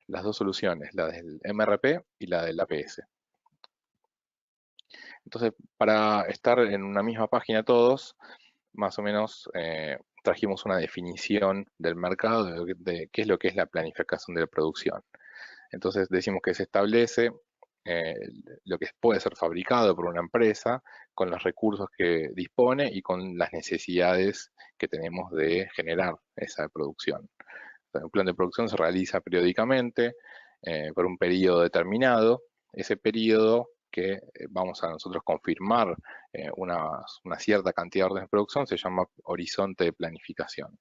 las dos soluciones, la del MRP y la del APS. Entonces, para estar en una misma página todos, más o menos trajimos una definición del mercado de qué es lo que es la planificación de la producción. Entonces decimos que se establece eh, lo que puede ser fabricado por una empresa con los recursos que dispone y con las necesidades que tenemos de generar esa producción. O sea, un plan de producción se realiza periódicamente por un periodo determinado. Ese periodo que vamos a nosotros confirmar una cierta cantidad de órdenes de producción se llama horizonte de planificación.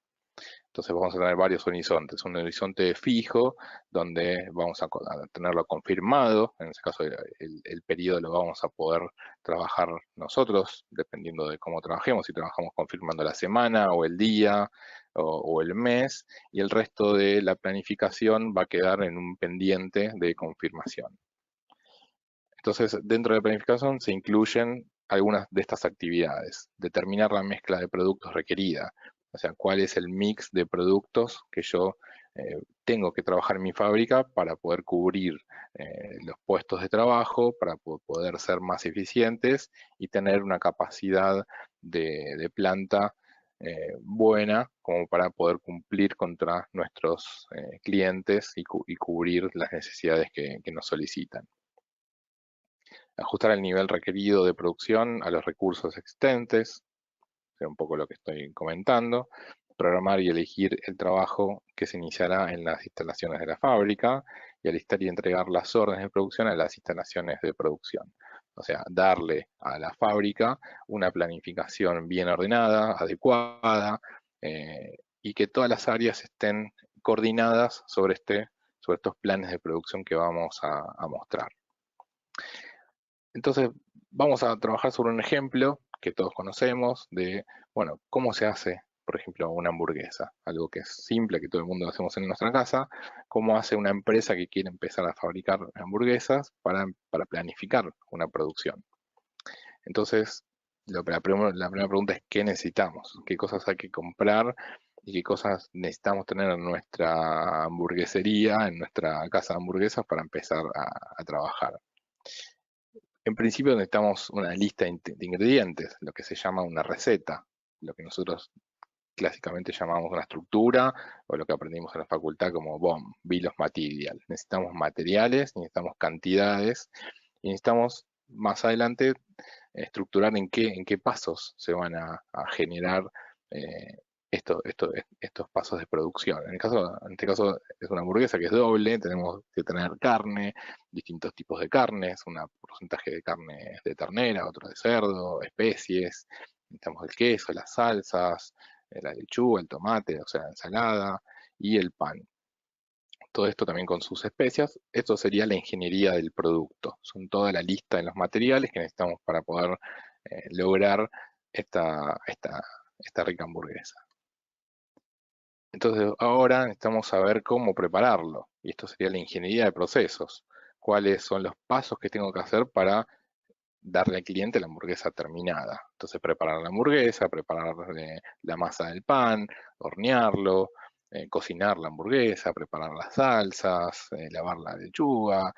Entonces vamos a tener varios horizontes. Un horizonte fijo, donde vamos a tenerlo confirmado. En ese caso, el periodo lo vamos a poder trabajar nosotros, dependiendo de cómo trabajemos. Si trabajamos confirmando la semana o el día o el mes. Y el resto de la planificación va a quedar en un pendiente de confirmación. Entonces, dentro de la planificación se incluyen algunas de estas actividades. Determinar la mezcla de productos requerida, o sea, cuál es el mix de productos que yo tengo que trabajar en mi fábrica para poder cubrir los puestos de trabajo, para poder ser más eficientes y tener una capacidad de planta buena como para poder cumplir contra nuestros clientes y cubrir las necesidades que nos solicitan. Ajustar el nivel requerido de producción a los recursos existentes, es un poco lo que estoy comentando, programar y elegir el trabajo que se iniciará en las instalaciones de la fábrica y alistar y entregar las órdenes de producción a las instalaciones de producción. O sea, darle a la fábrica una planificación bien ordenada, adecuada, y que todas las áreas estén coordinadas sobre estos planes de producción que vamos a mostrar. Entonces, vamos a trabajar sobre un ejemplo que todos conocemos de, bueno, cómo se hace, por ejemplo, una hamburguesa. Algo que es simple, que todo el mundo hacemos en nuestra casa. Cómo hace una empresa que quiere empezar a fabricar hamburguesas para planificar una producción. Entonces, la primera pregunta es ¿qué necesitamos? ¿Qué cosas hay que comprar? ¿Y qué cosas necesitamos tener en nuestra hamburguesería, en nuestra casa de hamburguesas para empezar a trabajar? En principio necesitamos una lista de ingredientes, lo que se llama una receta, lo que nosotros clásicamente llamamos una estructura o lo que aprendimos en la facultad como BOM, Bill of Material. Necesitamos materiales, necesitamos cantidades y necesitamos más adelante estructurar en qué pasos se van a generar eh, estos pasos de producción. En este caso es una hamburguesa que es doble, tenemos que tener carne, distintos tipos de carnes, un porcentaje de carne de ternera, otro de cerdo, especies, necesitamos el queso, las salsas, la lechuga, el tomate, o sea, ensalada y el pan. Todo esto también con sus especias. Esto sería la ingeniería del producto. Son toda la lista de los materiales que necesitamos para poder lograr esta rica hamburguesa. Entonces ahora necesitamos saber cómo prepararlo. Y esto sería la ingeniería de procesos. Cuáles son los pasos que tengo que hacer para darle al cliente la hamburguesa terminada. Entonces preparar la hamburguesa, preparar la masa del pan, hornearlo, cocinar la hamburguesa, preparar las salsas, lavar la lechuga,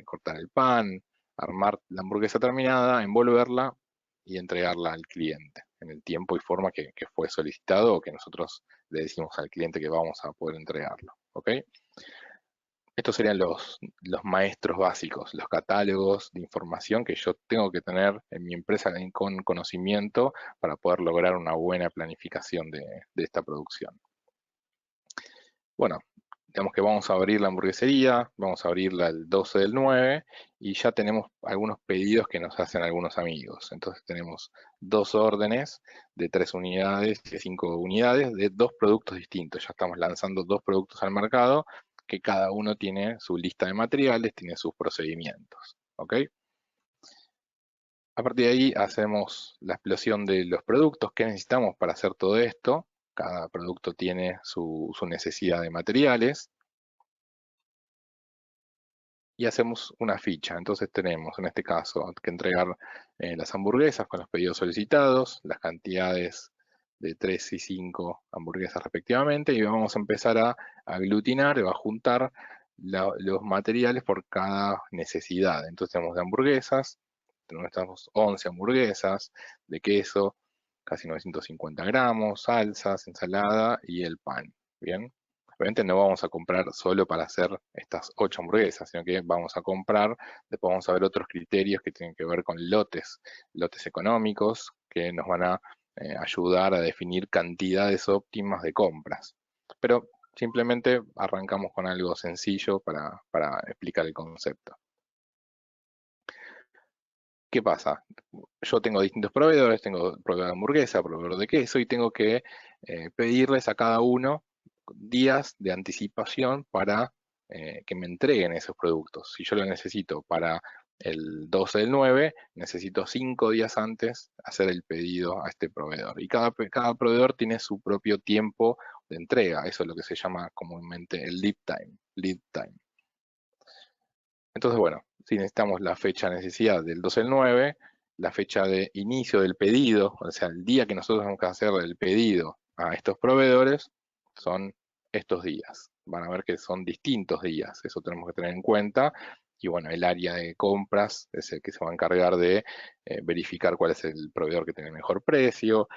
cortar el pan, armar la hamburguesa terminada, envolverla y entregarla al cliente en el tiempo y forma que fue solicitado o que nosotros le decimos al cliente que vamos a poder entregarlo. ¿Ok? Estos serían los maestros básicos, los catálogos de información que yo tengo que tener en mi empresa con conocimiento para poder lograr una buena planificación de esta producción. Bueno, digamos que vamos a abrir la hamburguesería, vamos a abrirla el 12 del 9 y ya tenemos algunos pedidos que nos hacen algunos amigos. Entonces tenemos dos órdenes de 3 unidades, de 5 unidades, de dos productos distintos. Ya estamos lanzando dos productos al mercado que cada uno tiene su lista de materiales, tiene sus procedimientos. ¿Ok? A partir de ahí hacemos la explosión de los productos que necesitamos para hacer todo esto. Cada producto tiene su necesidad de materiales y hacemos una ficha. Entonces tenemos en este caso que entregar las hamburguesas con los pedidos solicitados, las cantidades de 3 y 5 hamburguesas respectivamente y vamos a empezar a aglutinar, a juntar los materiales por cada necesidad. Entonces tenemos de hamburguesas, tenemos 11 hamburguesas, de queso, casi 950 gramos, salsas, ensalada y el pan. Bien. Obviamente no vamos a comprar solo para hacer estas 8 hamburguesas, sino que vamos a comprar, después vamos a ver otros criterios que tienen que ver con lotes económicos que nos van a ayudar a definir cantidades óptimas de compras. Pero simplemente arrancamos con algo sencillo para explicar el concepto. ¿Qué pasa? Yo tengo distintos proveedores, tengo proveedor de hamburguesa, proveedor de queso, y tengo que pedirles a cada uno días de anticipación para que me entreguen esos productos. Si yo lo necesito para el 12 del 9, necesito 5 días antes hacer el pedido a este proveedor. Y cada proveedor tiene su propio tiempo de entrega. Eso es lo que se llama comúnmente el lead time. Lead time. Entonces, bueno, si necesitamos la fecha de necesidad del 12 del 9, la fecha de inicio del pedido, o sea, el día que nosotros vamos a hacer el pedido a estos proveedores, son estos días. Van a ver que son distintos días, eso tenemos que tener en cuenta. Y bueno, el área de compras es el que se va a encargar de verificar cuál es el proveedor que tiene el mejor precio,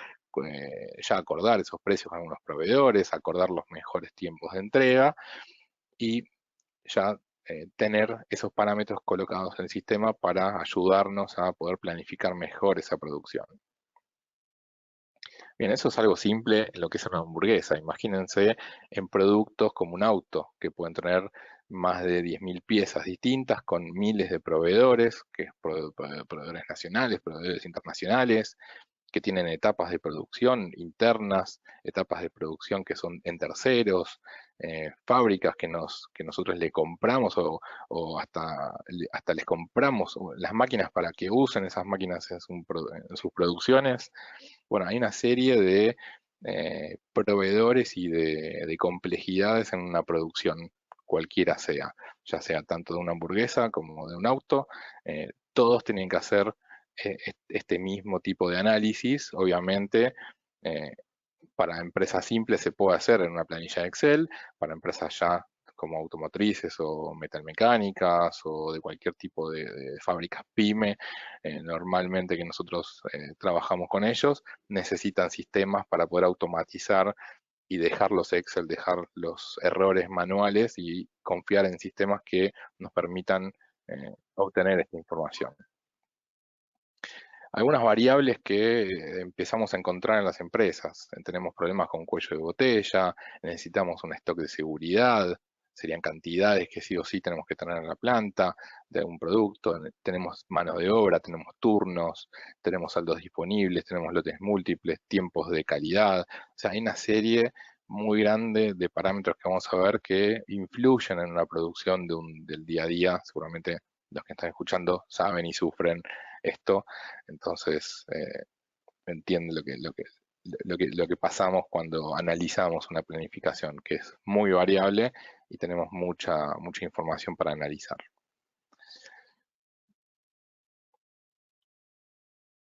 ya acordar esos precios con algunos proveedores, acordar los mejores tiempos de entrega y ya tener esos parámetros colocados en el sistema para ayudarnos a poder planificar mejor esa producción. Bien, eso es algo simple en lo que es una hamburguesa. Imagínense en productos como un auto, que pueden tener más de 10.000 piezas distintas con miles de proveedores, que es proveedores nacionales, proveedores internacionales, que tienen etapas de producción internas, etapas de producción que son en terceros, fábricas que nosotros le compramos o hasta les compramos las máquinas para que usen esas máquinas en sus producciones. Bueno, hay una serie de proveedores y de complejidades en una producción, cualquiera sea, ya sea tanto de una hamburguesa como de un auto, todos tienen que hacer este mismo tipo de análisis. Obviamente, eh, para empresas simples se puede hacer en una planilla de Excel, para empresas ya como automotrices o metalmecánicas o de cualquier tipo de fábricas pyme, normalmente que nosotros trabajamos con ellos, necesitan sistemas para poder automatizar y dejar los Excel, dejar los errores manuales y confiar en sistemas que nos permitan obtener esta información. Algunas variables que empezamos a encontrar en las empresas. Tenemos problemas con cuello de botella, necesitamos un stock de seguridad, serían cantidades que sí o sí tenemos que tener en la planta de algún producto, tenemos mano de obra, tenemos turnos, tenemos saldos disponibles, tenemos lotes múltiples, tiempos de calidad, o sea, hay una serie muy grande de parámetros que vamos a ver que influyen en la producción del día a día. Seguramente los que están escuchando saben y sufren esto, entonces entiende lo que pasamos cuando analizamos una planificación, que es muy variable y tenemos mucha información para analizar.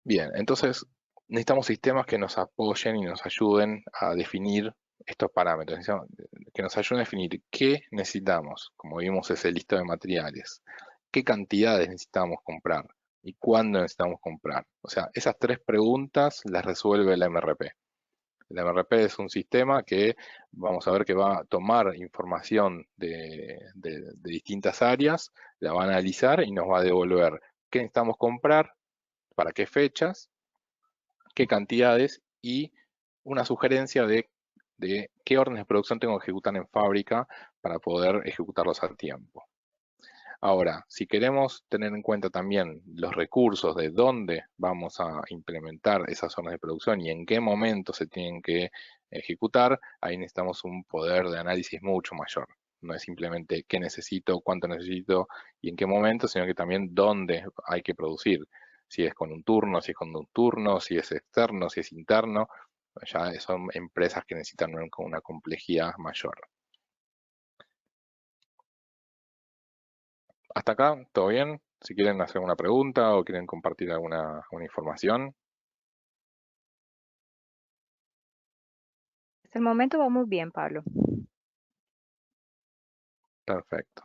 Bien, entonces necesitamos sistemas que nos apoyen y nos ayuden a definir estos parámetros, que nos ayuden a definir qué necesitamos, como vimos ese listo de materiales, qué cantidades necesitamos comprar y cuándo necesitamos comprar. O sea, esas tres preguntas las resuelve el MRP. El MRP es un sistema que vamos a ver que va a tomar información de distintas áreas, la va a analizar y nos va a devolver qué necesitamos comprar, para qué fechas, qué cantidades y una sugerencia de qué órdenes de producción tengo que ejecutar en fábrica para poder ejecutarlos a tiempo. Ahora, si queremos tener en cuenta también los recursos de dónde vamos a implementar esas zonas de producción y en qué momento se tienen que ejecutar, ahí necesitamos un poder de análisis mucho mayor. No es simplemente qué necesito, cuánto necesito y en qué momento, sino que también dónde hay que producir. Si es con un turno, si es con un turno, si es externo, si es interno. Ya son empresas que necesitan una complejidad mayor. Hasta acá, ¿todo bien? Si quieren hacer una pregunta o quieren compartir alguna información, Hasta el momento vamos bien, Pablo. perfecto.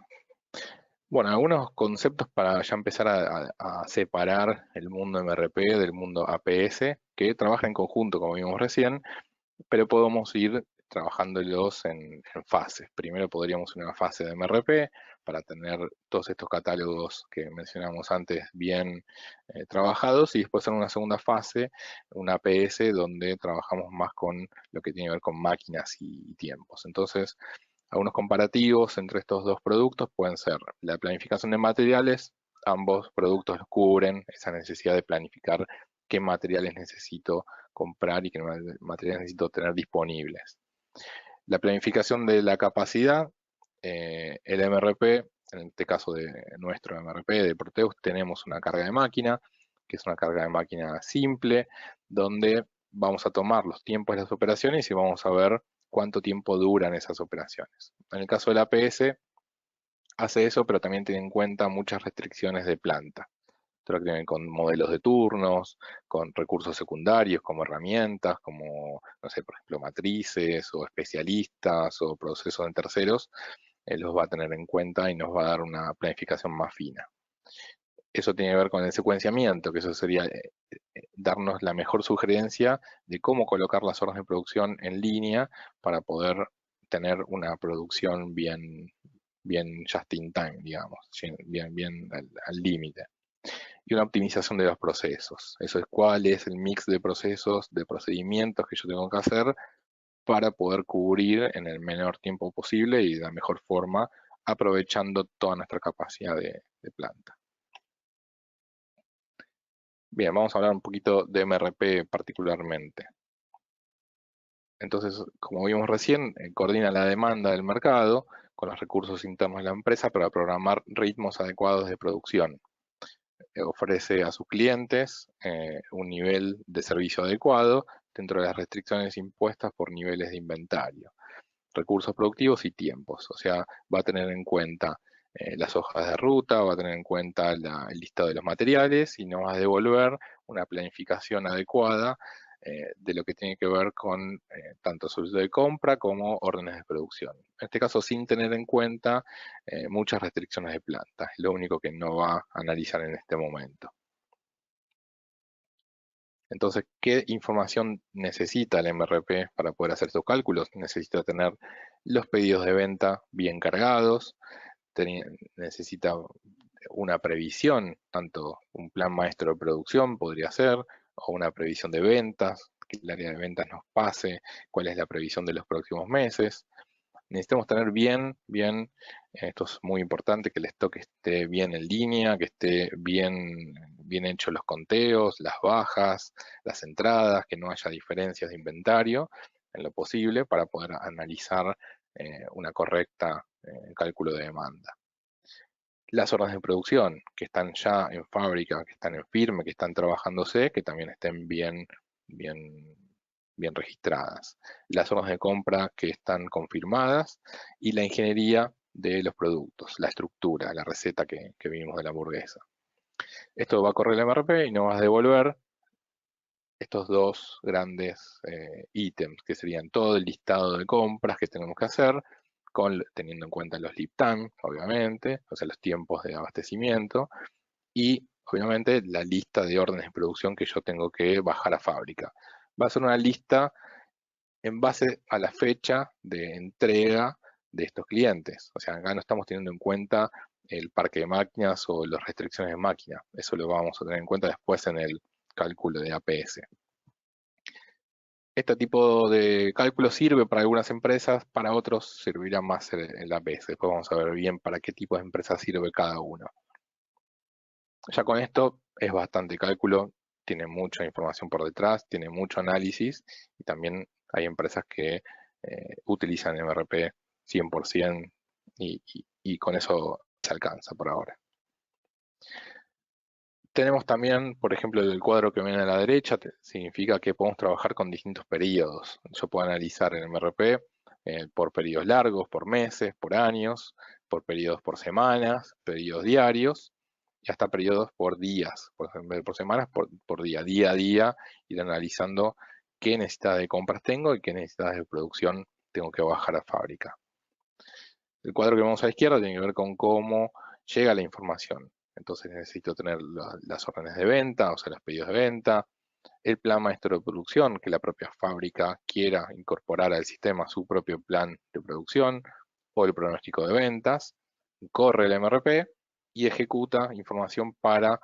Bueno, algunos conceptos para ya empezar a separar el mundo MRP del mundo APS, que trabaja en conjunto, como vimos recién, pero podemos ir trabajándolos en fases. Primero podríamos una fase de MRP para tener todos estos catálogos que mencionamos antes bien trabajados, y después en una segunda fase, una APS, donde trabajamos más con lo que tiene que ver con máquinas y tiempos. Entonces, algunos comparativos entre estos dos productos pueden ser la planificación de materiales. Ambos productos cubren esa necesidad de planificar qué materiales necesito comprar y qué materiales necesito tener disponibles. La planificación de la capacidad, el MRP, en este caso de nuestro MRP de Proteus, tenemos una carga de máquina, que es una carga de máquina simple, donde vamos a tomar los tiempos de las operaciones y vamos a ver cuánto tiempo duran esas operaciones. En el caso del APS, hace eso, pero también tiene en cuenta muchas restricciones de planta. Esto tiene con modelos de turnos, con recursos secundarios como herramientas, como, no sé, por ejemplo, matrices o especialistas o procesos de terceros, los va a tener en cuenta y nos va a dar una planificación más fina. Eso tiene que ver con el secuenciamiento, que eso sería darnos la mejor sugerencia de cómo colocar las órdenes de producción en línea para poder tener una producción bien just in time, digamos, bien al límite. Y una optimización de los procesos. Eso es cuál es el mix de procesos, de procedimientos que yo tengo que hacer para poder cubrir en el menor tiempo posible y de la mejor forma, aprovechando toda nuestra capacidad de planta. Bien, vamos a hablar un poquito de MRP particularmente. Entonces, como vimos recién, coordina la demanda del mercado con los recursos internos de la empresa para programar ritmos adecuados de producción. Ofrece a sus clientes un nivel de servicio adecuado dentro de las restricciones impuestas por niveles de inventario, recursos productivos y tiempos. O sea, va a tener en cuenta las hojas de ruta, va a tener en cuenta el listado de los materiales y nos va a devolver una planificación adecuada de lo que tiene que ver con tanto solicitud de compra como órdenes de producción. En este caso, sin tener en cuenta muchas restricciones de planta. Es lo único que no va a analizar en este momento. Entonces, ¿qué información necesita el MRP para poder hacer estos cálculos? Necesita tener los pedidos de venta bien cargados, necesita una previsión, tanto un plan maestro de producción podría ser, o una previsión de ventas, que el área de ventas nos pase cuál es la previsión de los próximos meses. Necesitamos tener esto es muy importante, que el stock esté bien en línea, que esté bien hechos los conteos, las bajas, las entradas, que no haya diferencias de inventario en lo posible para poder analizar una correcta cálculo de demanda. Las órdenes de producción que están ya en fábrica, que están en firme, que están trabajándose, que también estén bien, bien registradas. Las órdenes de compra que están confirmadas y la ingeniería de los productos, la estructura, la receta que vimos de la hamburguesa. Esto va a correr el MRP y nos va a devolver estos dos grandes ítems, que serían todo el listado de compras que tenemos que hacer, teniendo en cuenta los lead time, obviamente, o sea, los tiempos de abastecimiento, y obviamente la lista de órdenes de producción que yo tengo que bajar a fábrica. Va a ser una lista en base a la fecha de entrega de estos clientes. O sea, acá no estamos teniendo en cuenta el parque de máquinas o las restricciones de máquina. Eso lo vamos a tener en cuenta después en el cálculo de APS. Este tipo de cálculo sirve para algunas empresas, para otros servirá más el APS. Después vamos a ver bien para qué tipo de empresa sirve cada uno. Ya con esto es bastante cálculo, tiene mucha información por detrás, tiene mucho análisis y también hay empresas que utilizan MRP 100% y con eso se alcanza por ahora. Tenemos también, por ejemplo, el cuadro que viene a la derecha, significa que podemos trabajar con distintos periodos. Yo puedo analizar el MRP por periodos largos, por meses, por años, por periodos por semanas, periodos diarios y hasta periodos por días, en vez de por semanas, por día a día, ir analizando qué necesidades de compras tengo y qué necesidades de producción tengo que bajar a fábrica. El cuadro que vemos a la izquierda tiene que ver con cómo llega la información. Entonces necesito tener las órdenes de venta, o sea, los pedidos de venta, el plan maestro de producción, que la propia fábrica quiera incorporar al sistema su propio plan de producción, o el pronóstico de ventas, corre el MRP y ejecuta información para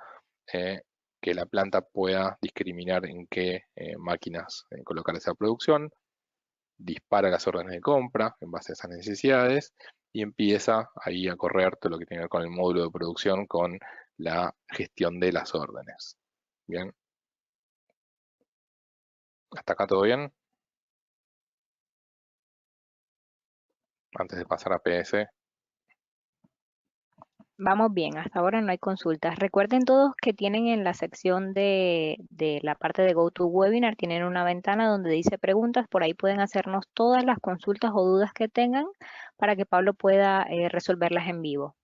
eh, que la planta pueda discriminar en qué máquinas colocar esa producción, dispara las órdenes de compra en base a esas necesidades y empieza ahí a correr todo lo que tiene que ver con el módulo de producción, con la gestión de las órdenes. Bien, ¿hasta acá todo bien? Antes de pasar a PS. Vamos bien, hasta ahora no hay consultas. Recuerden todos que tienen en la sección de la parte de GoToWebinar, tienen una ventana donde dice preguntas, por ahí pueden hacernos todas las consultas o dudas que tengan para que Pablo pueda resolverlas en vivo.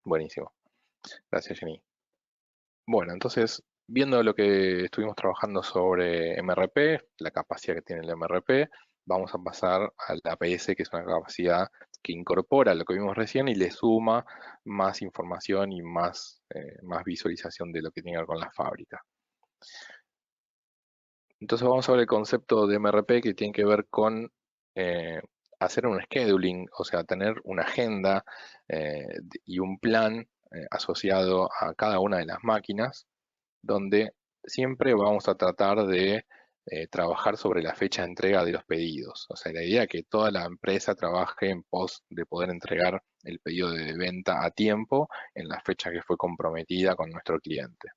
Buenísimo. Gracias, Jenny. Bueno, entonces, viendo lo que estuvimos trabajando sobre MRP, la capacidad que tiene el MRP, vamos a pasar a la APS, que es una capacidad que incorpora lo que vimos recién y le suma más información y más visualización de lo que tiene que ver con la fábrica. Entonces vamos a ver el concepto de MRP que tiene que ver con eh, hacer un scheduling, o sea, tener una agenda y un plan asociado a cada una de las máquinas, donde siempre vamos a tratar de trabajar sobre la fecha de entrega de los pedidos. O sea, la idea es que toda la empresa trabaje en pos de poder entregar el pedido de venta a tiempo en la fecha que fue comprometida con nuestro cliente.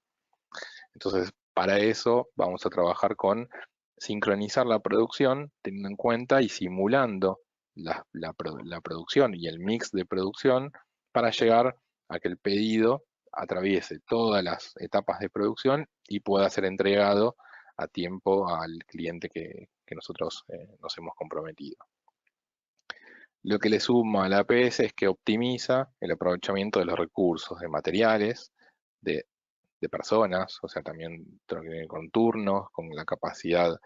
Entonces, para eso vamos a trabajar con sincronizar la producción, teniendo en cuenta y simulando la producción y el mix de producción para llegar a que el pedido atraviese todas las etapas de producción y pueda ser entregado a tiempo al cliente que nosotros nos hemos comprometido. Lo que le suma a la APS es que optimiza el aprovechamiento de los recursos de materiales, de de personas, o sea, también con turnos, con la capacidad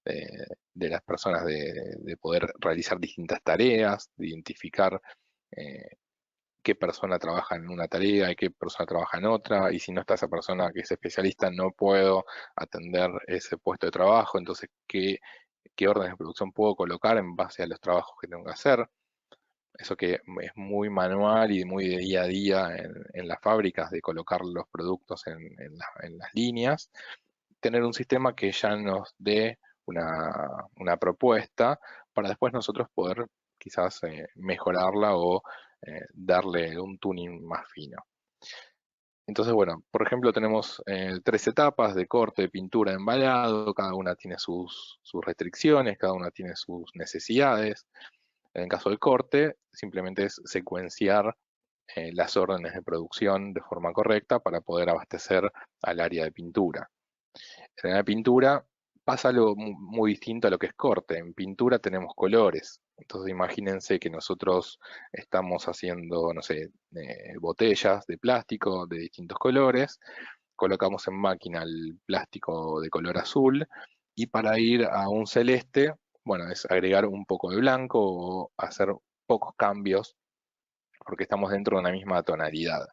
de las personas de poder realizar distintas tareas, de identificar eh, qué persona trabaja en una tarea y qué persona trabaja en otra, y si no está esa persona que es especialista, no puedo atender ese puesto de trabajo, entonces, ¿qué orden de producción puedo colocar en base a los trabajos que tengo que hacer? Eso que es muy manual y muy de día a día en las fábricas, de colocar los productos en las líneas, tener un sistema que ya nos dé una propuesta para después nosotros poder quizás mejorarla o darle un tuning más fino. Entonces, bueno, por ejemplo, tenemos 3 etapas de corte, pintura, embalado, cada una tiene sus restricciones, cada una tiene sus necesidades. En el caso del corte, simplemente es secuenciar las órdenes de producción de forma correcta para poder abastecer al área de pintura. En la pintura pasa algo muy distinto a lo que es corte. En pintura tenemos colores. Entonces imagínense que nosotros estamos haciendo, no sé, botellas de plástico de distintos colores, colocamos en máquina el plástico de color azul y para ir a un celeste, bueno, es agregar un poco de blanco o hacer pocos cambios porque estamos dentro de una misma tonalidad.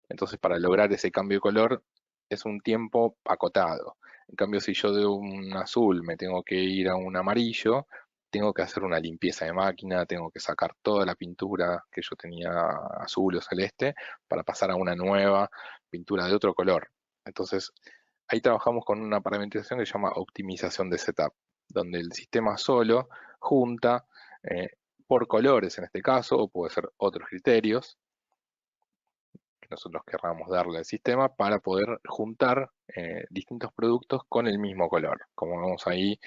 Entonces, para lograr ese cambio de color es un tiempo acotado. En cambio, si yo de un azul me tengo que ir a un amarillo, tengo que hacer una limpieza de máquina, tengo que sacar toda la pintura que yo tenía azul o celeste para pasar a una nueva pintura de otro color. Entonces, ahí trabajamos con una parametrización que se llama optimización de setup, donde el sistema solo junta eh, por colores en este caso, o puede ser otros criterios, que nosotros querramos darle al sistema para poder juntar distintos productos con el mismo color. Como vemos ahí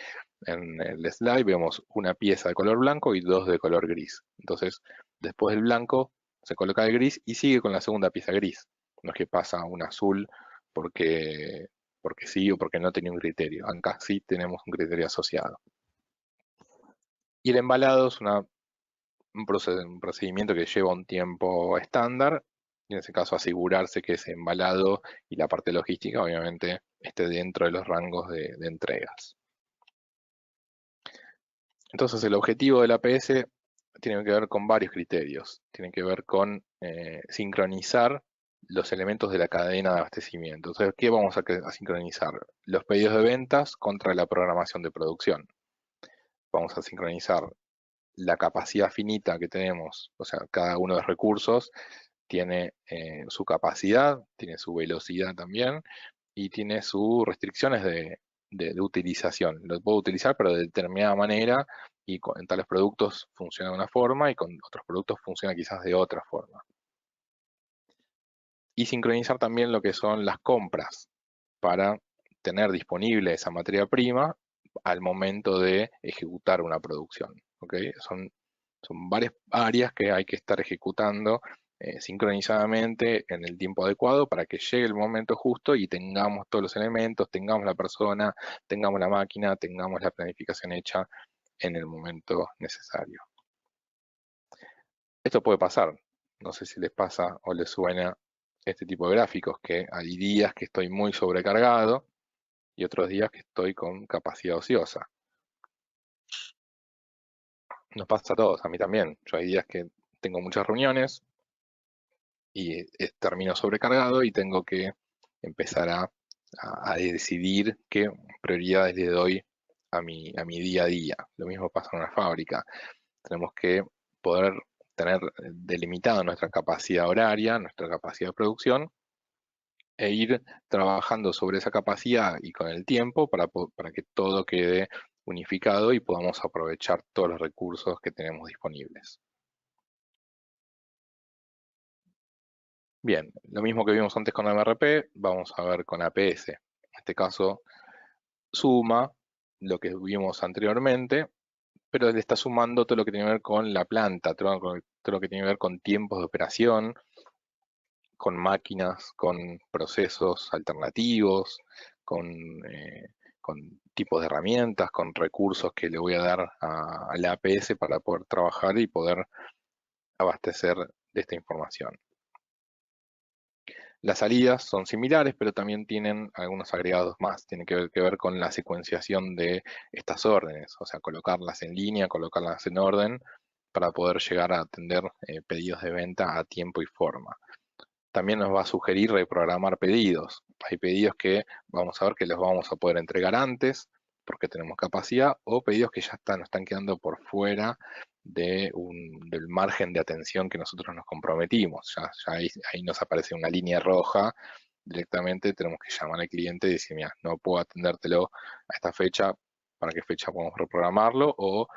en el slide, vemos una pieza de color blanco y 2 de color gris. Entonces, después del blanco se coloca el gris y sigue con la segunda pieza gris. No es que pasa a un azul porque, porque sí o porque no tenía un criterio. Acá sí tenemos un criterio asociado. Y el embalado es un procedimiento que lleva un tiempo estándar, y en ese caso asegurarse que ese embalado y la parte logística obviamente esté dentro de los rangos de entregas. Entonces el objetivo del APS tiene que ver con varios criterios. Tiene que ver con sincronizar los elementos de la cadena de abastecimiento. Entonces, ¿qué vamos a sincronizar? Los pedidos de ventas contra la programación de producción. Vamos a sincronizar la capacidad finita que tenemos, o sea, cada uno de los recursos tiene su capacidad, tiene su velocidad también y tiene sus restricciones de utilización. Lo puedo utilizar pero de determinada manera y en tales productos funciona de una forma y con otros productos funciona quizás de otra forma. Y sincronizar también lo que son las compras para tener disponible esa materia prima al momento de ejecutar una producción. ¿Ok? Son varias áreas que hay que estar ejecutando sincronizadamente en el tiempo adecuado para que llegue el momento justo y tengamos todos los elementos, tengamos la persona, tengamos la máquina, tengamos la planificación hecha en el momento necesario. Esto puede pasar, no sé si les pasa o les suena este tipo de gráficos, que hay días que estoy muy sobrecargado y otros días que estoy con capacidad ociosa. Nos pasa a todos, a mí también. Yo hay días que tengo muchas reuniones y termino sobrecargado y tengo que empezar a decidir qué prioridades le doy a mi día a día. Lo mismo pasa en una fábrica. Tenemos que poder tener delimitada nuestra capacidad horaria, nuestra capacidad de producción e ir trabajando sobre esa capacidad y con el tiempo para que todo quede unificado y podamos aprovechar todos los recursos que tenemos disponibles. Bien, lo mismo que vimos antes con MRP, vamos a ver con APS. En este caso, suma lo que vimos anteriormente, pero le está sumando todo lo que tiene que ver con la planta, todo lo que tiene que ver con tiempos de operación, con máquinas, con procesos alternativos, con, con tipos de herramientas, con recursos que le voy a dar a la APS para poder trabajar y poder abastecer de esta información. Las salidas son similares, pero también tienen algunos agregados más. Tiene que ver con la secuenciación de estas órdenes, o sea, colocarlas en línea, colocarlas en orden para poder llegar a atender pedidos de venta a tiempo y forma. También nos va a sugerir reprogramar pedidos. Hay pedidos que vamos a ver que los vamos a poder entregar antes porque tenemos capacidad o pedidos que ya nos están quedando por fuera del margen de atención que nosotros nos comprometimos. Ya ahí nos aparece una línea roja. Directamente tenemos que llamar al cliente y decir, mira, no puedo atendértelo a esta fecha, ¿para qué fecha podemos reprogramarlo? O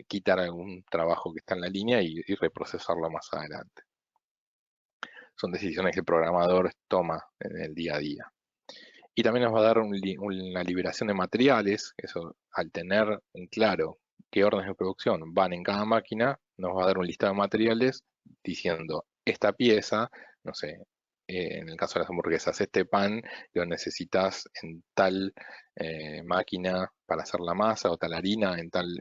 quitar algún trabajo que está en la línea y reprocesarlo más adelante. Son decisiones que el programador toma en el día a día. Y también nos va a dar una liberación de materiales, eso al tener en claro qué órdenes de producción van en cada máquina, nos va a dar un listado de materiales diciendo esta pieza, no sé, en el caso de las hamburguesas, este pan lo necesitas en tal máquina para hacer la masa o tal harina en tal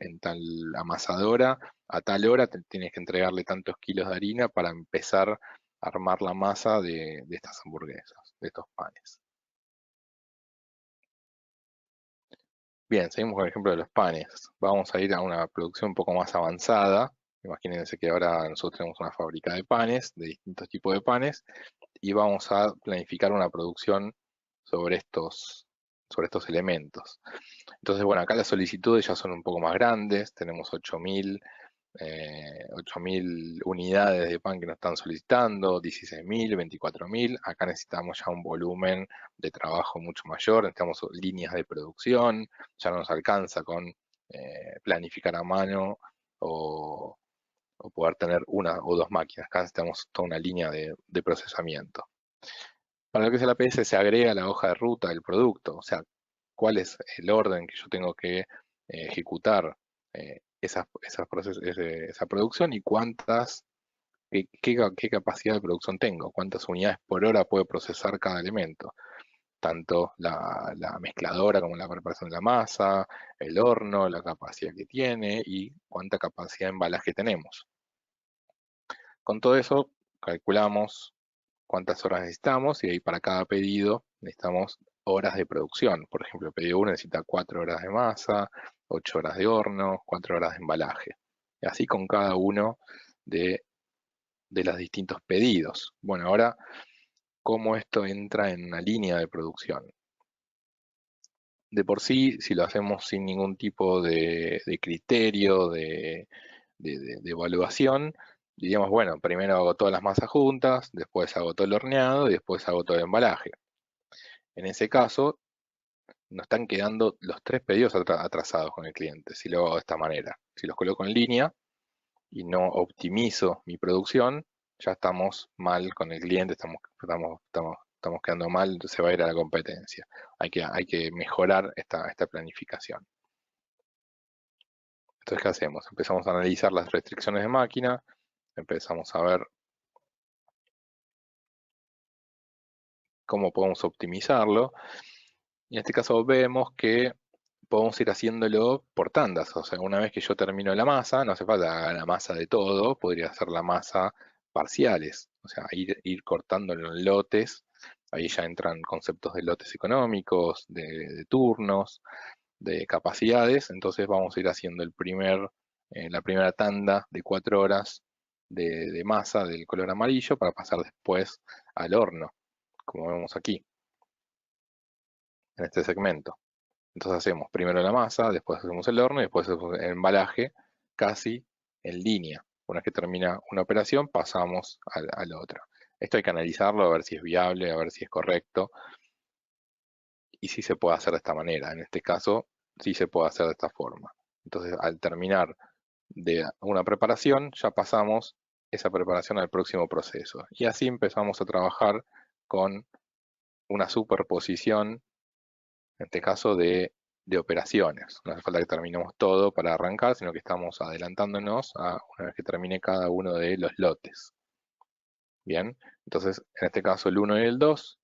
amasadora, a tal hora tienes que entregarle tantos kilos de harina para empezar a armar la masa de estas hamburguesas, de estos panes. Bien, seguimos con el ejemplo de los panes. Vamos a ir a una producción un poco más avanzada. Imagínense que ahora nosotros tenemos una fábrica de panes, de distintos tipos de panes, y vamos a planificar una producción sobre sobre estos elementos. Entonces, bueno, acá las solicitudes ya son un poco más grandes, tenemos 8.000 unidades de pan que nos están solicitando, 16.000, 24.000. Acá necesitamos ya un volumen de trabajo mucho mayor, necesitamos líneas de producción, ya no nos alcanza con planificar a mano o, o poder tener una o dos máquinas. Acá necesitamos toda una línea de procesamiento. Para lo que es el APS se agrega la hoja de ruta del producto, o sea, cuál es el orden que yo tengo que ejecutar esa producción y qué capacidad de producción tengo, cuántas unidades por hora puede procesar cada elemento, tanto la mezcladora como la preparación de la masa, el horno, la capacidad que tiene y cuánta capacidad de embalaje tenemos. Con todo eso calculamos cuántas horas necesitamos y ahí para cada pedido necesitamos horas de producción. Por ejemplo, el pedido 1 necesita 4 horas de masa, 8 horas de horno, 4 horas de embalaje. Y así con cada uno de, de los distintos pedidos. Bueno, ahora, ¿cómo esto entra en una línea de producción? De por sí, si lo hacemos sin ningún tipo de criterio, de evaluación, diríamos, bueno, primero hago todas las masas juntas, después hago todo el horneado y después hago todo el embalaje. En ese caso, nos están quedando los tres pedidos atrasados con el cliente, si lo hago de esta manera. Si los coloco en línea y no optimizo mi producción, ya estamos mal con el cliente, estamos quedando mal, se va a ir a la competencia. Hay que mejorar esta planificación. Entonces, ¿qué hacemos? Empezamos a analizar las restricciones de máquina, empezamos a ver cómo podemos optimizarlo. Y en este caso vemos que podemos ir haciéndolo por tandas. O sea, una vez que yo termino la masa, no hace falta la masa de todo, podría hacer la masa parciales. O sea, ir cortándolo en lotes. Ahí ya entran conceptos de lotes económicos, de turnos, de capacidades. Entonces vamos a ir haciendo la primera tanda de 4 horas de masa del color amarillo para pasar después al horno, como vemos aquí, en este segmento. Entonces hacemos primero la masa, después hacemos el horno y después hacemos el embalaje casi en línea. Una vez que termina una operación, pasamos a la otra. Esto hay que analizarlo, a ver si es viable, a ver si es correcto y si se puede hacer de esta manera. En este caso, sí se puede hacer de esta forma. Entonces, al terminar de una preparación, ya pasamos esa preparación al próximo proceso. Y así empezamos a trabajar con una superposición, en este caso de operaciones. No hace falta que terminemos todo para arrancar, sino que estamos adelantándonos a una vez que termine cada uno de los lotes. Bien, entonces en este caso el 1 y el 2,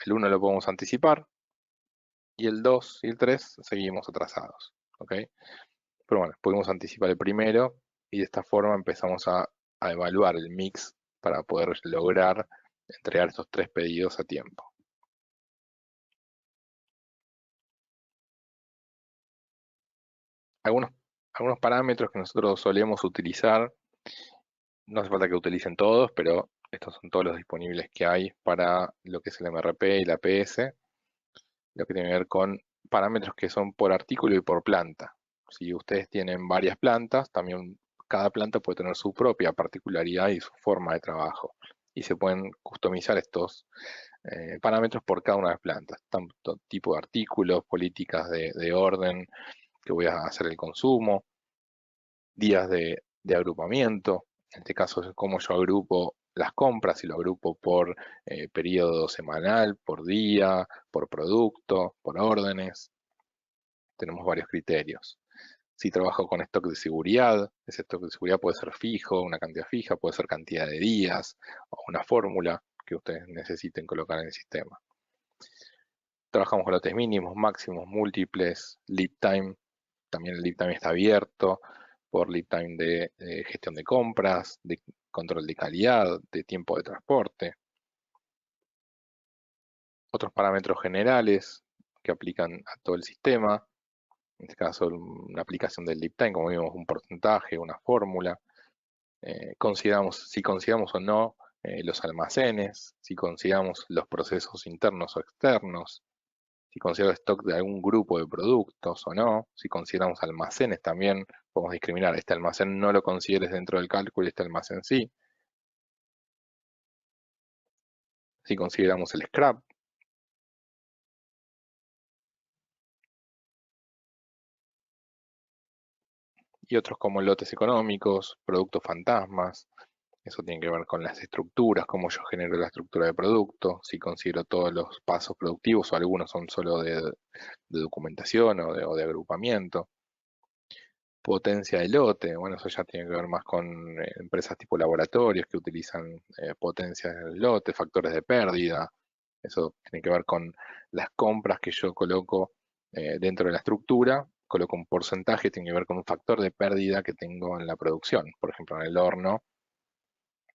el 1 lo podemos anticipar y el 2 y el 3 seguimos atrasados. ¿Ok? Pero bueno, podemos anticipar el primero y de esta forma empezamos a evaluar el mix para poder lograr entregar estos tres pedidos a tiempo. Algunos, algunos parámetros que nosotros solemos utilizar, no hace falta que utilicen todos, pero estos son todos los disponibles que hay para lo que es el MRP y la PS, lo que tiene que ver con parámetros que son por artículo y por planta. Si ustedes tienen varias plantas, también cada planta puede tener su propia particularidad y su forma de trabajo. Y se pueden customizar estos parámetros por cada una de las plantas, tanto tipo de artículos, políticas de orden que voy a hacer el consumo, días de agrupamiento, en este caso es cómo yo agrupo las compras y lo agrupo por periodo semanal, por día, por producto, por órdenes. Tenemos varios criterios. Si trabajo con stock de seguridad, ese stock de seguridad puede ser fijo, una cantidad fija, puede ser cantidad de días o una fórmula que ustedes necesiten colocar en el sistema. Trabajamos con lotes mínimos, máximos, múltiples, lead time. También el lead time está abierto por lead time de gestión de compras, de control de calidad, de tiempo de transporte. Otros parámetros generales que aplican a todo el sistema. En este caso, una aplicación del lead time, como vimos, un porcentaje, una fórmula. Si consideramos o no los almacenes, si consideramos los procesos internos o externos, si considero stock de algún grupo de productos o no, si consideramos almacenes también, podemos discriminar, este almacén no lo consideres dentro del cálculo y este almacén sí. Si consideramos el scrap, y otros como lotes económicos, productos fantasmas, eso tiene que ver con las estructuras, cómo yo genero la estructura de producto, si considero todos los pasos productivos o algunos son solo de documentación o de agrupamiento. Potencia de lote, bueno, eso ya tiene que ver más con empresas tipo laboratorios que utilizan potencias del lote, factores de pérdida, eso tiene que ver con las compras que yo coloco dentro de la estructura, coloco un porcentaje, tiene que ver con un factor de pérdida que tengo en la producción, por ejemplo en el horno,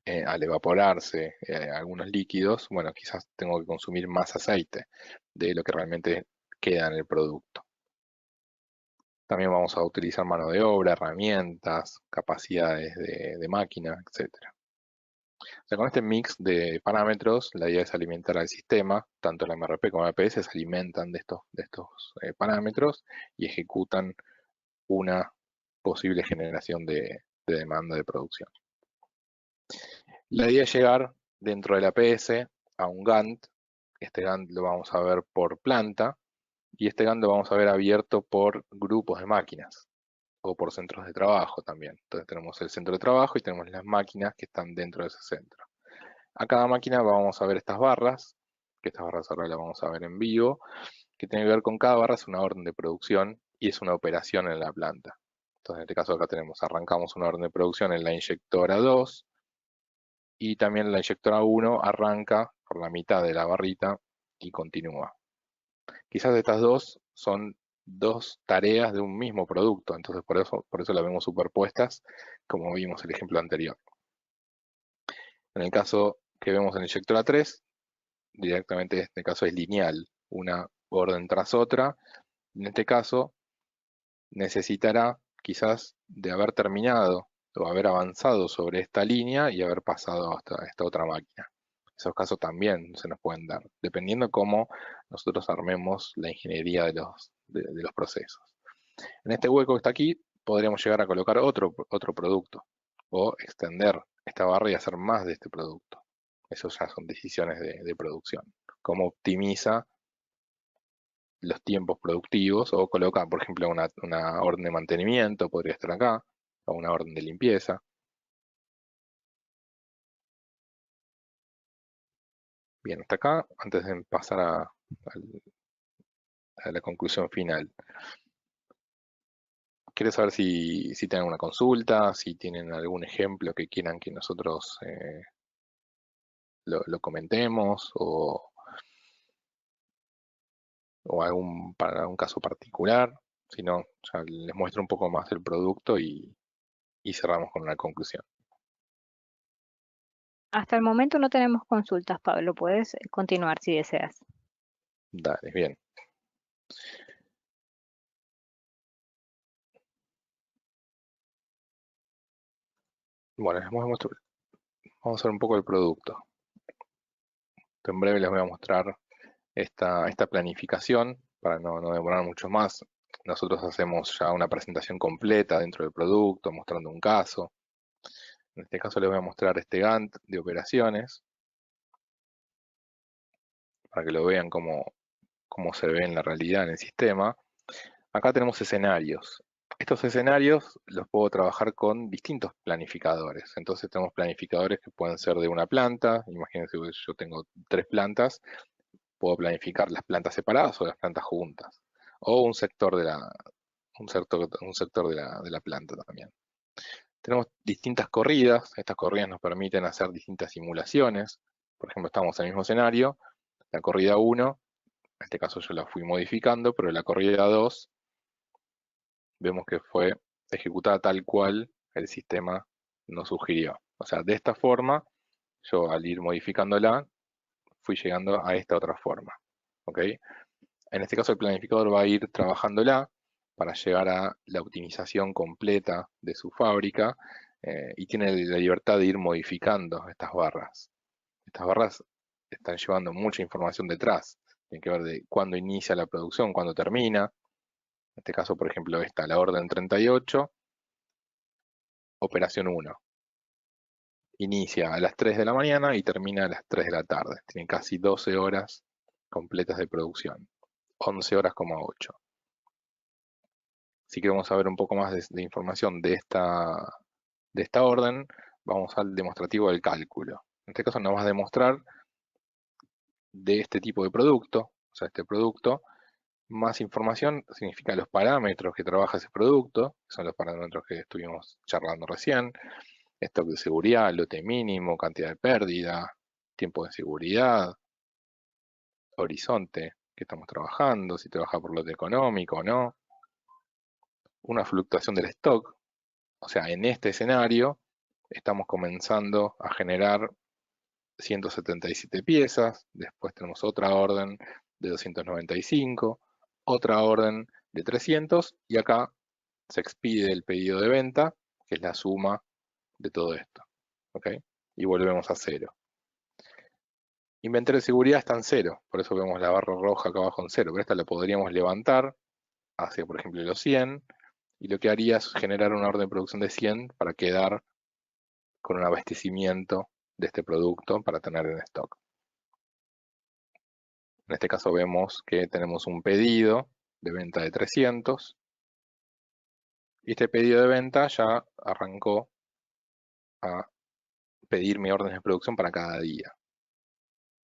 al evaporarse algunos líquidos, bueno, quizás tengo que consumir más aceite de lo que realmente queda en el producto. También vamos a utilizar mano de obra, herramientas, capacidades de máquina, etcétera. O sea, con este mix de parámetros, la idea es alimentar al sistema, tanto la MRP como la APS se alimentan de estos parámetros y ejecutan una posible generación de demanda de producción. La idea es llegar dentro del APS a un Gantt. Este Gantt lo vamos a ver por planta y este Gantt lo vamos a ver abierto por grupos de máquinas o por centros de trabajo también. Entonces tenemos el centro de trabajo y tenemos las máquinas que están dentro de ese centro. A cada máquina vamos a ver estas barras, que estas barras ahora las vamos a ver en vivo, que tiene que ver con cada barra, es una orden de producción y es una operación en la planta. Entonces en este caso acá arrancamos una orden de producción en la inyectora 2 y también la inyectora 1 arranca por la mitad de la barrita y continúa. Quizás estas dos son dos tareas de un mismo producto, entonces por eso las vemos superpuestas, como vimos el ejemplo anterior. En el caso que vemos en la inyectora 3, directamente en este caso es lineal, una orden tras otra. En este caso necesitará quizás de haber terminado o haber avanzado sobre esta línea y haber pasado hasta esta otra máquina. Esos casos también se nos pueden dar, dependiendo cómo nosotros armemos la ingeniería de los procesos. En este hueco que está aquí, podríamos llegar a colocar otro producto o extender esta barra y hacer más de este producto. Eso ya son decisiones de producción. Cómo optimiza los tiempos productivos o coloca, por ejemplo, una orden de mantenimiento, podría estar acá, o una orden de limpieza. Bien, hasta acá, antes de pasar a la conclusión final. Quiero saber si tienen alguna consulta, si tienen algún ejemplo que quieran que nosotros lo comentemos o para algún caso particular. Si no, ya les muestro un poco más el producto y cerramos con una conclusión. Hasta el momento no tenemos consultas, Pablo. Puedes continuar si deseas. Dale, bien. Bueno, vamos a ver un poco el producto. En breve les voy a mostrar esta planificación para no demorar mucho más. Nosotros hacemos ya una presentación completa dentro del producto, mostrando un caso. En este caso les voy a mostrar este Gantt de operaciones para que lo vean cómo se ve en la realidad en el sistema. Acá tenemos escenarios. Estos escenarios los puedo trabajar con distintos planificadores. Entonces tenemos planificadores que pueden ser de una planta. Imagínense que yo tengo 3 plantas. Puedo planificar las plantas separadas o las plantas juntas. O un sector de la planta también. Tenemos distintas corridas. Estas corridas nos permiten hacer distintas simulaciones. Por ejemplo, estamos en el mismo escenario. La corrida 1, en este caso yo la fui modificando, pero la corrida 2 vemos que fue ejecutada tal cual el sistema nos sugirió. O sea, de esta forma, yo al ir modificándola, fui llegando a esta otra forma. ¿Ok? En este caso el planificador va a ir trabajándola para llegar a la optimización completa de su fábrica y tiene la libertad de ir modificando estas barras. Estas barras están llevando mucha información detrás. Tienen que ver de cuándo inicia la producción, cuándo termina. En este caso, por ejemplo, la orden 38, operación 1. Inicia a las 3 de la mañana y termina a las 3 de la tarde. Tienen casi 12 horas completas de producción. 11 horas, 8. Si queremos saber un poco más de información de esta orden, vamos al demostrativo del cálculo. En este caso nos va a demostrar de este tipo de producto, o sea, este producto, más información significa los parámetros que trabaja ese producto, que son los parámetros que estuvimos charlando recién, stock de seguridad, lote mínimo, cantidad de pérdida, tiempo de seguridad, horizonte que estamos trabajando, si trabaja por lote económico o no, una fluctuación del stock, o sea, en este escenario estamos comenzando a generar 177 piezas, después tenemos otra orden de 295, otra orden de 300 y acá se expide el pedido de venta, que es la suma de todo esto. ¿Ok? Y volvemos a 0. Inventario de seguridad está en 0, por eso vemos la barra roja acá abajo en 0, pero esta la podríamos levantar hacia, por ejemplo, los 100, y lo que haría es generar una orden de producción de 100 para quedar con un abastecimiento de este producto para tener en stock. En este caso vemos que tenemos un pedido de venta de 300, y este pedido de venta ya arrancó a pedirme órdenes de producción para cada día.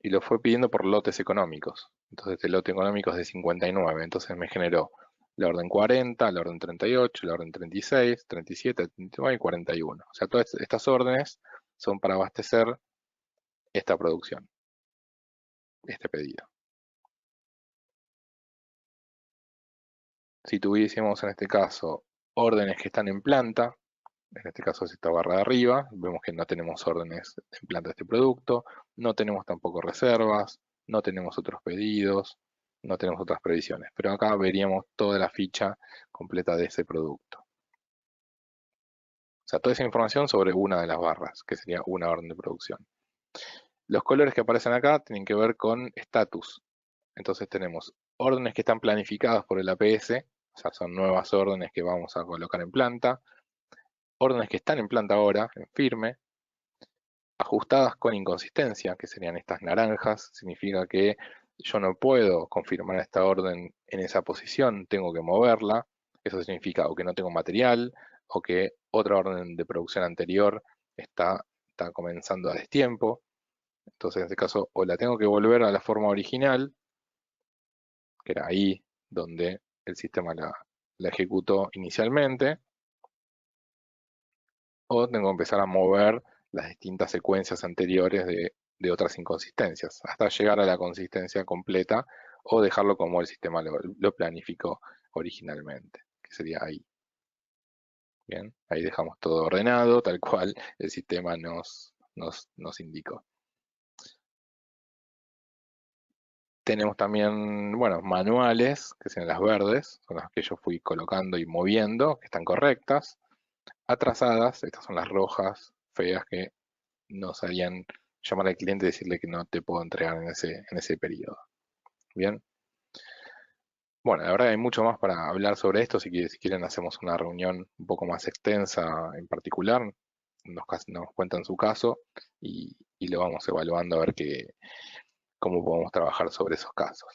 Y lo fue pidiendo por lotes económicos. Entonces este lote económico es de 59, entonces me generó la orden 40, la orden 38, la orden 36, 37, 39 y 41. O sea, todas estas órdenes son para abastecer esta producción, este pedido. Si tuviésemos en este caso órdenes que están en planta, en este caso es esta barra de arriba, vemos que no tenemos órdenes en planta de este producto, no tenemos tampoco reservas, no tenemos otros pedidos, no tenemos otras previsiones, pero acá veríamos toda la ficha completa de ese producto. O sea, toda esa información sobre una de las barras, que sería una orden de producción. Los colores que aparecen acá tienen que ver con estatus. Entonces tenemos órdenes que están planificadas por el APS, o sea, son nuevas órdenes que vamos a colocar en planta, órdenes que están en planta ahora, en firme, ajustadas con inconsistencia, que serían estas naranjas, significa que yo no puedo confirmar esta orden en esa posición, tengo que moverla, eso significa o que no tengo material, o que otra orden de producción anterior está comenzando a destiempo, entonces en este caso o la tengo que volver a la forma original, que era ahí donde el sistema la ejecutó inicialmente, o tengo que empezar a mover las distintas secuencias anteriores de otras inconsistencias, hasta llegar a la consistencia completa o dejarlo como el sistema lo planificó originalmente, que sería ahí. Bien, ahí dejamos todo ordenado, tal cual el sistema nos indicó. Tenemos también, bueno, manuales, que son las verdes, son las que yo fui colocando y moviendo, que están correctas. Atrasadas, estas son las rojas, feas, que nos harían llamar al cliente y decirle que no te puedo entregar en ese periodo. Bien. Bueno, la verdad hay mucho más para hablar sobre esto, si quieren hacemos una reunión un poco más extensa en particular, nos cuentan su caso y lo vamos evaluando a ver cómo podemos trabajar sobre esos casos.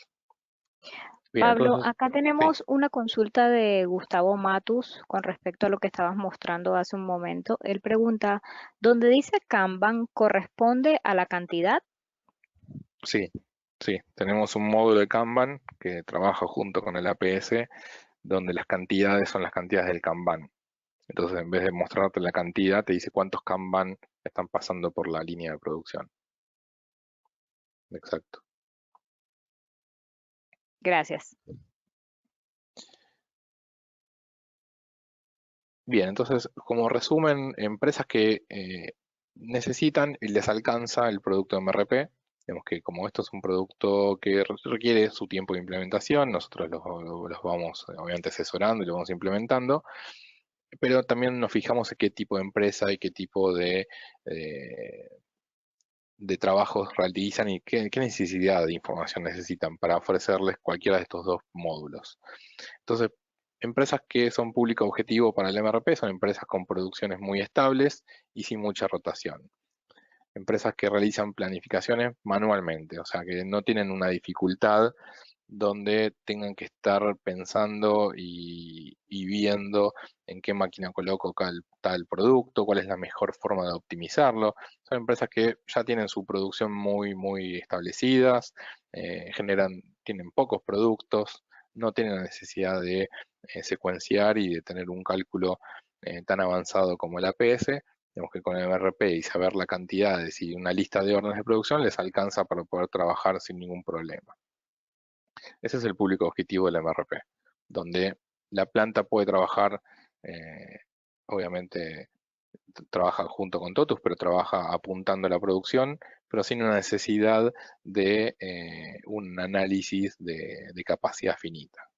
Bien, Pablo, entonces, acá sí, tenemos una consulta de Gustavo Matus con respecto a lo que estabas mostrando hace un momento. Él pregunta, ¿dónde dice Kanban corresponde a la cantidad? sí, sí, tenemos un módulo de Kanban que trabaja junto con el APS, donde las cantidades son las cantidades del Kanban. Entonces, en vez de mostrarte la cantidad, te dice cuántos Kanban están pasando por la línea de producción. Exacto. Gracias. Bien, entonces, como resumen, empresas que necesitan y les alcanza el producto MRP, vemos que como esto es un producto que requiere su tiempo de implementación, nosotros los vamos obviamente asesorando y lo vamos implementando, pero también nos fijamos en qué tipo de empresa y qué tipo eh, de trabajos realizan y qué necesidad de información necesitan para ofrecerles cualquiera de estos dos módulos. Entonces, empresas que son público objetivo para el MRP son empresas con producciones muy estables y sin mucha rotación. Empresas que realizan planificaciones manualmente, o sea, que no tienen una dificultad donde tengan que estar pensando y viendo en qué máquina coloco tal producto, cuál es la mejor forma de optimizarlo. Son empresas que ya tienen su producción muy establecidas, tienen pocos productos, no tienen la necesidad de secuenciar y de tener un cálculo tan avanzado como el APS. Tenemos que con el MRP y saber la cantidad y una lista de órdenes de producción les alcanza para poder trabajar sin ningún problema. Ese es el público objetivo del MRP, donde la planta puede trabajar, eh, obviamente trabaja junto con Totus, pero trabaja apuntando a la producción, pero sin una necesidad de un análisis de capacidad finita.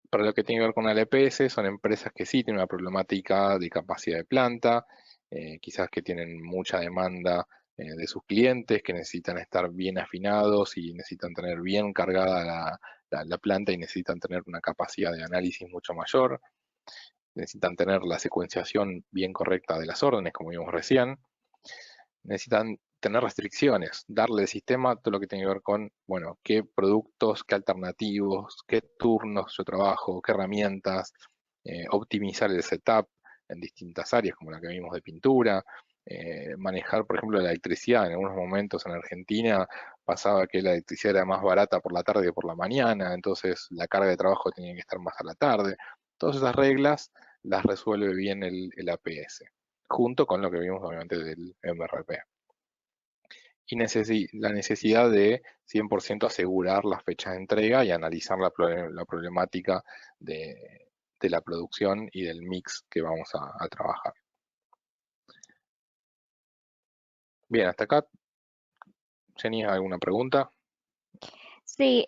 Para lo que tiene que ver con la LPS, son empresas que sí tienen una problemática de capacidad de planta, quizás que tienen mucha demanda de sus clientes, que necesitan estar bien afinados y necesitan tener bien cargada la planta y necesitan tener una capacidad de análisis mucho mayor, necesitan tener la secuenciación bien correcta de las órdenes, como vimos recién, necesitan tener restricciones, darle al sistema todo lo que tiene que ver con, bueno, qué productos, qué alternativos, qué turnos yo trabajo, qué herramientas, optimizar el setup en distintas áreas, como la que vimos de pintura, manejar, por ejemplo, la electricidad. En algunos momentos en Argentina pasaba que la electricidad era más barata por la tarde que por la mañana, entonces la carga de trabajo tenía que estar más a la tarde. Todas esas reglas las resuelve bien el APS, junto con lo que vimos obviamente del MRP y la necesidad de 100% asegurar las fechas de entrega y analizar la problemática de la producción y del mix que vamos a trabajar. Bien, hasta acá, Jenny, ¿alguna pregunta? Sí,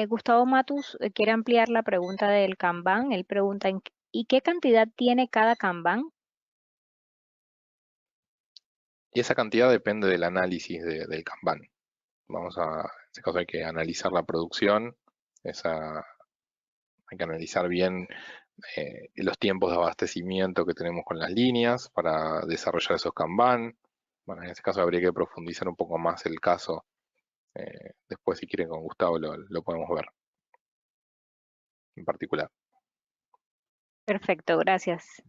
Gustavo Matus quiere ampliar la pregunta del Kanban. Él pregunta, ¿y qué cantidad tiene cada Kanban? Y esa cantidad depende del análisis del Kanban. En este caso hay que analizar la producción, hay que analizar bien los tiempos de abastecimiento que tenemos con las líneas para desarrollar esos Kanban. Bueno, en este caso habría que profundizar un poco más el caso. Después, si quieren, con Gustavo lo podemos ver en particular. Perfecto, gracias.